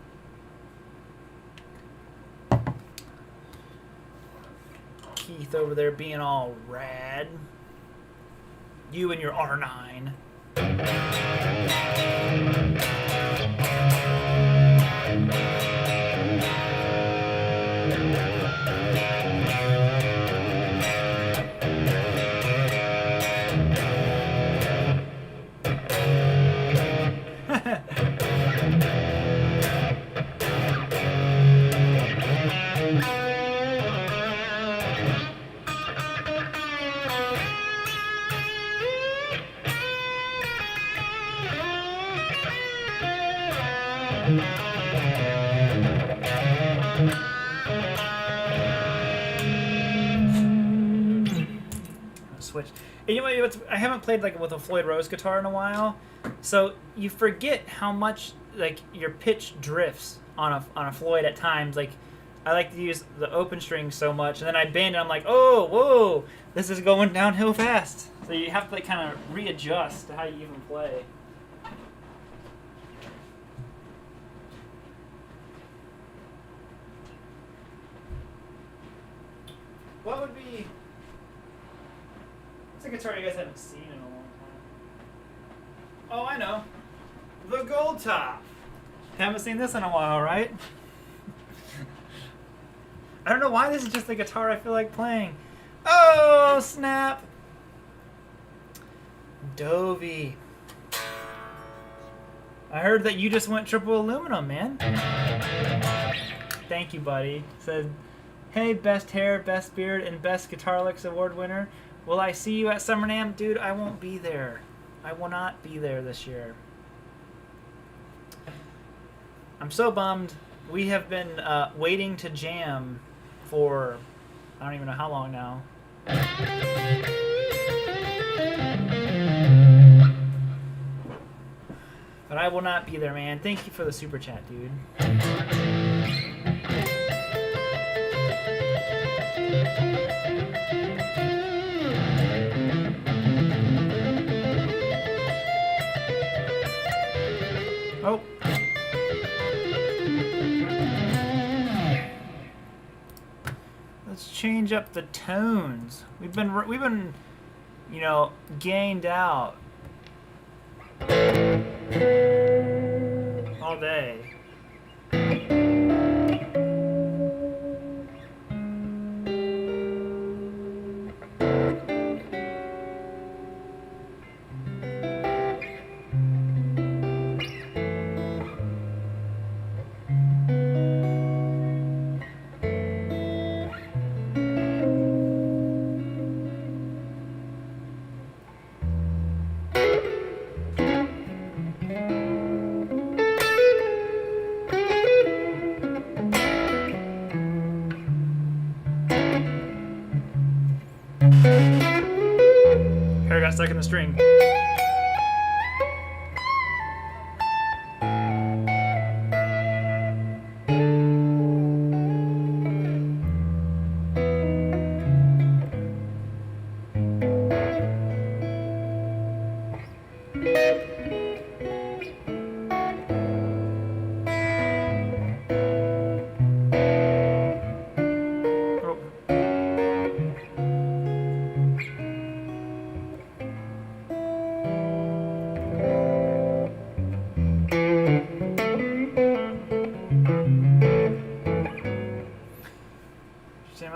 Keith over there being all rad. You and your R9. Switch. And you know, I haven't played like with a Floyd Rose guitar in a while, so you forget how much like your pitch drifts on a Floyd at times. Like I like to use the open string so much, and then I bend and I'm like, oh, whoa, this is going downhill fast. So you have to like kind of readjust to how you even play. What would be... What's a guitar you guys haven't seen in a long time? Oh, I know. The Gold Top. Haven't seen this in a while, right? I don't know why this is just the guitar I feel like playing. Oh, snap. Dovey. I heard that you just went triple aluminum, man. Thank you, buddy. Said, hey, best hair, best beard, and best Guitar Licks award winner. Will I see you at Summer NAMM? Dude, I won't be there. I will not be there this year. I'm so bummed. We have been waiting to jam for I don't even know how long now. But I will not be there, man. Thank you for the super chat, dude. Oh. Let's change up the tones. We've been you know, gained out all day. Hair got stuck in the string.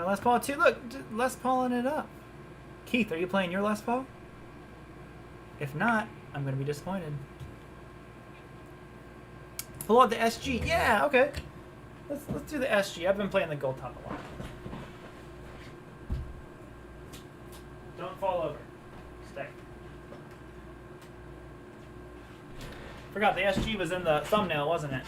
Les Paul too. Look, Les Paulin' it up. Keith, are you playing your Les Paul? If not, I'm gonna be disappointed. Pull out the SG. Yeah, okay. Let's do the SG. I've been playing the Gold Top a lot. Don't fall over. Stay. Forgot the SG was in the thumbnail, wasn't it?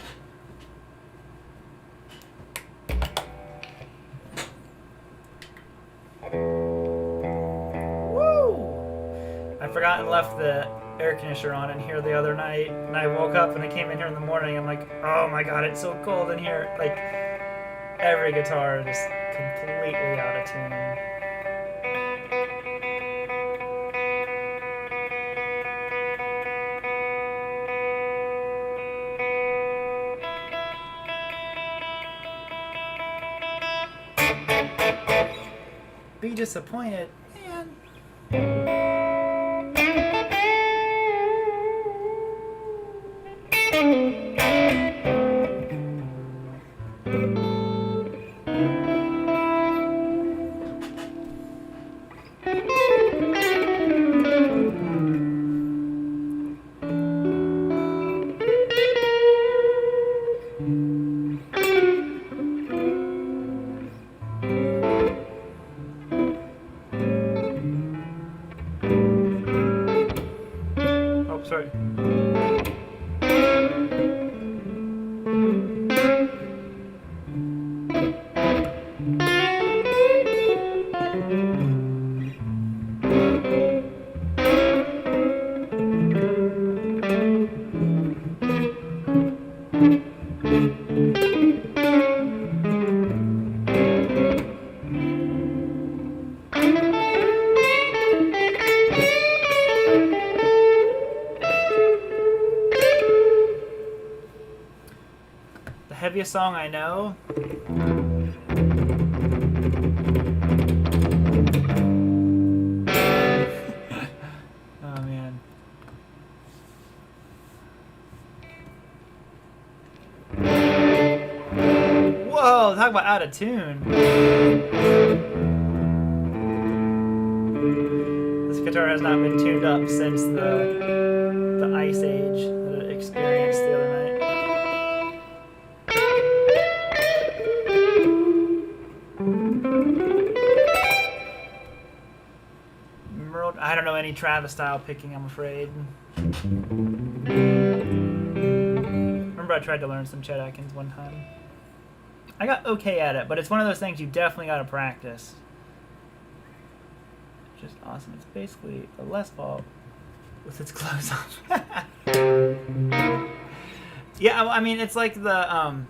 I forgot and left the air conditioner on in here the other night, and I woke up and I came in here in the morning. I'm like, oh my god, it's so cold in here. Like, every guitar is just completely out of tune. Be disappointed, man. Sorry. Heaviest song I know. Oh man. Whoa, talk about out of tune. This guitar has not been tuned up since the Ice Age that it experienced the other night. I don't know any Travis style picking, I'm afraid. Remember I tried to learn some Chet Atkins one time. I got okay at it, but it's one of those things you definitely got to practice. Just awesome. It's basically a Les Paul with its clothes on. Yeah, I mean, it's like the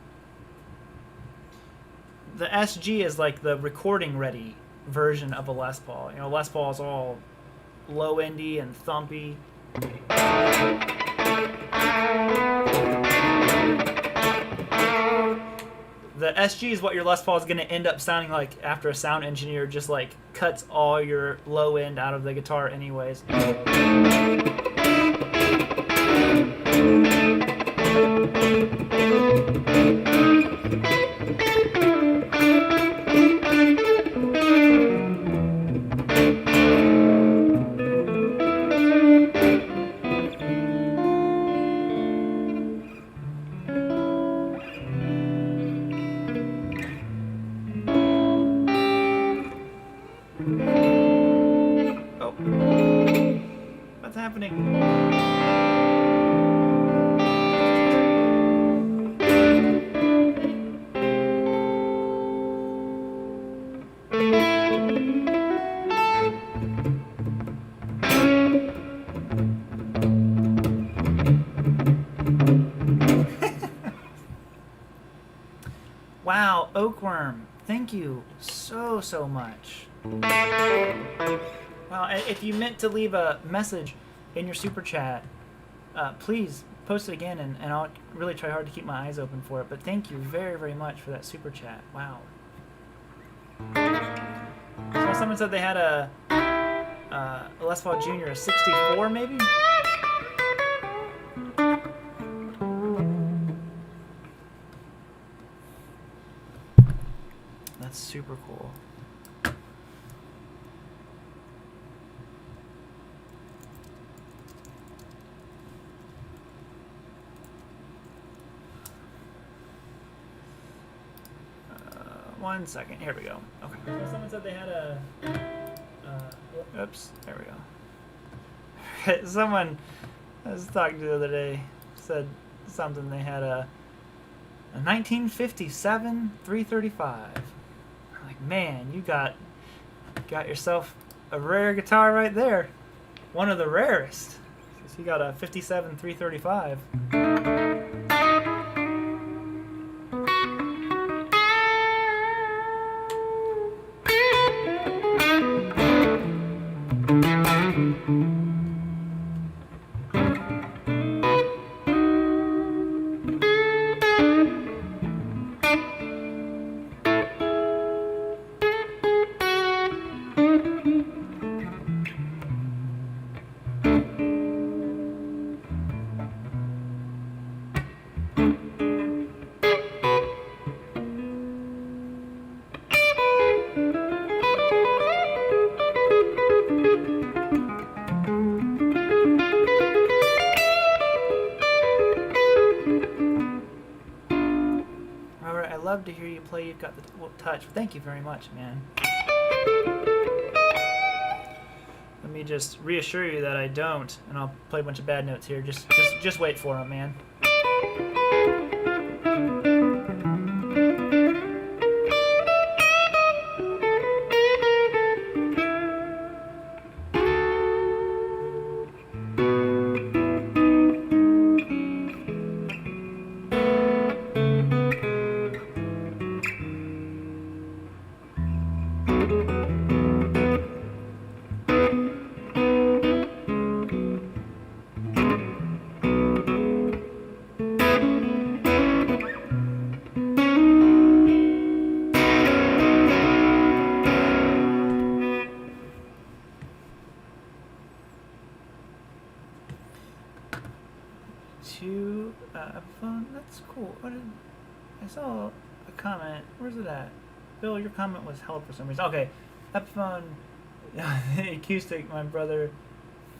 SG is like the recording ready version of a Les Paul. You know, Les Paul is all low endy and thumpy. The SG is what your Les Paul is going to end up sounding like after a sound engineer just like cuts all your low end out of the guitar anyways. What's happening? Wow, Oakworm, thank you so much. Well, if you meant to leave a message in your super chat, please post it again, and I'll really try hard to keep my eyes open for it. But thank you very much for that super chat. Wow. So someone said they had a Les Paul Jr., a 64 maybe? That's super cool. One second. Here we go. Okay. So someone said they had a. Oops. There we go. Someone I was talking to the other day said something. They had a 1957 335. I'm like, man, you got yourself a rare guitar right there. One of the rarest. So you got a 57 335. Love to hear you play. You've got the touch. Thank you very much, man. Let me just reassure you that I don't, and I'll play a bunch of bad notes here. Just wait for them, man. That's cool. I saw a comment. Where's it at? Bill, your comment was held for some reason. Okay. Epiphone, the acoustic, my brother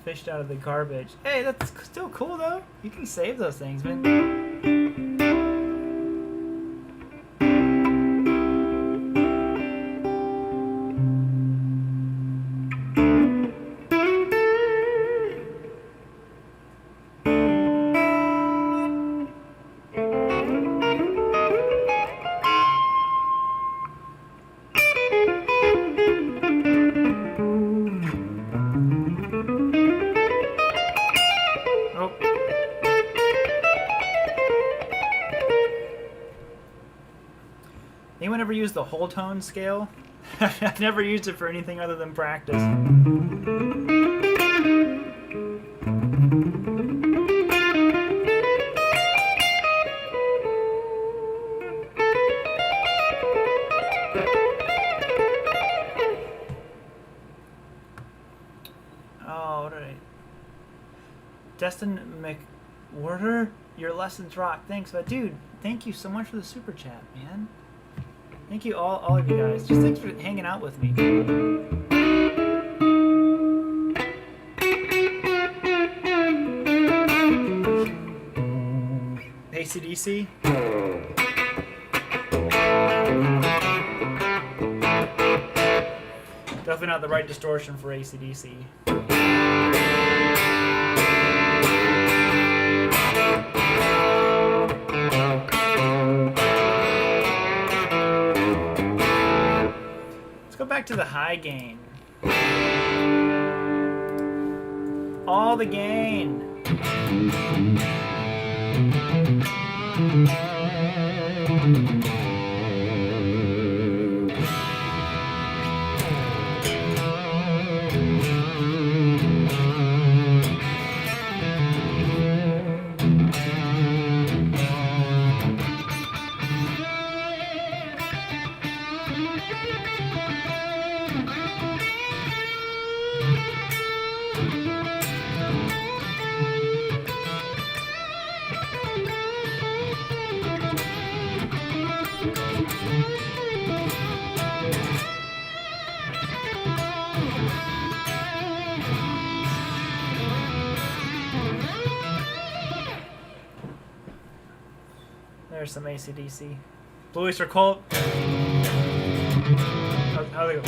fished out of the garbage. Hey, that's still cool though. You can save those things, man. Anyone ever use the whole tone scale? I've never used it for anything other than practice. Destin McWhorter, your lessons rock. Thanks, but dude, thank you so much for the super chat, man. Thank you all of you guys. Just thanks for hanging out with me. AC/DC. Definitely not the right distortion for AC/DC. Let's go back to the high gain. All the gain. There's some AC/DC. Blue Oyster Cult. How'd they go?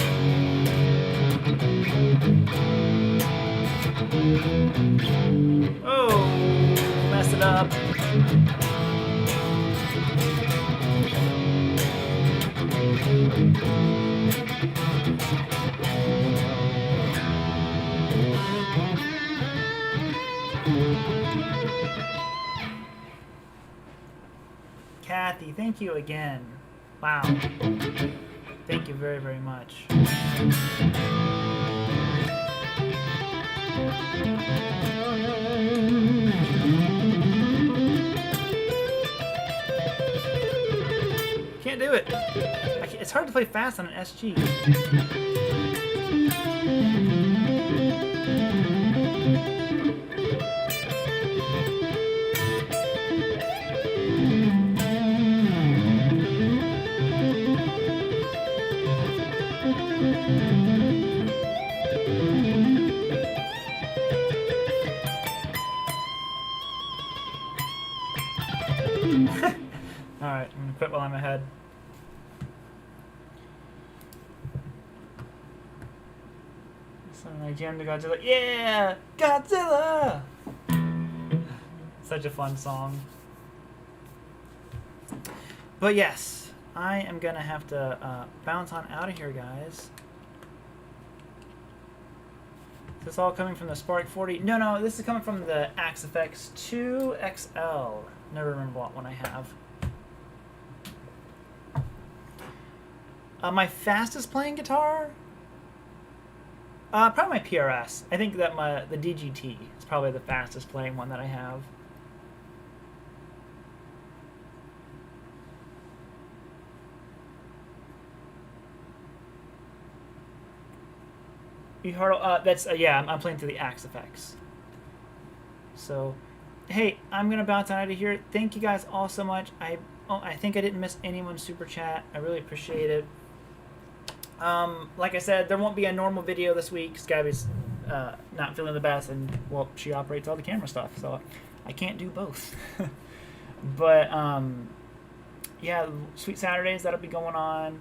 Oh, messed it up. Kathy, thank you again. Wow. Thank you very, very much. Can't do it. It's hard to play fast on an SG. Alright, I'm gonna quit while I'm ahead. Something like Jam to Godzilla. Yeah! Godzilla! Such a fun song. But yes, I am gonna have to bounce on out of here, guys. Is this all coming from the Spark 40? No, this is coming from the Axe FX 2XL. Never remember what one I have. My fastest playing guitar? Probably my PRS. I think that the DGT is probably the fastest playing one that I have. You heard? That's yeah. I'm playing through the Axe FX. So, hey, I'm gonna bounce out of here. Thank you guys all so much. I think I didn't miss anyone's super chat. I really appreciate it. Like I said, there won't be a normal video this week. SKYPE's not feeling the best, and well, she operates all the camera stuff, so I can't do both. But yeah, Sweet Saturdays, that'll be going on.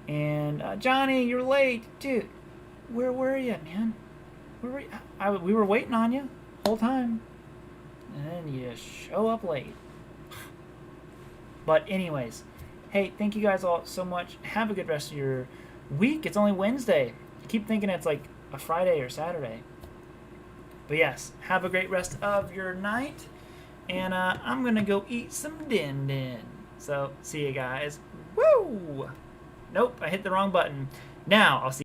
And Johnny, you're late, dude. Where were you, man? Where were you? We were waiting on you the whole time, and then you show up late. But anyways, hey, thank you guys all so much. Have a good rest of your week. It's only Wednesday. I keep thinking it's like a Friday or Saturday. But yes, have a great rest of your night. And I'm going to go eat some din-din. So, see you guys. Woo! Nope, I hit the wrong button. Now, I'll see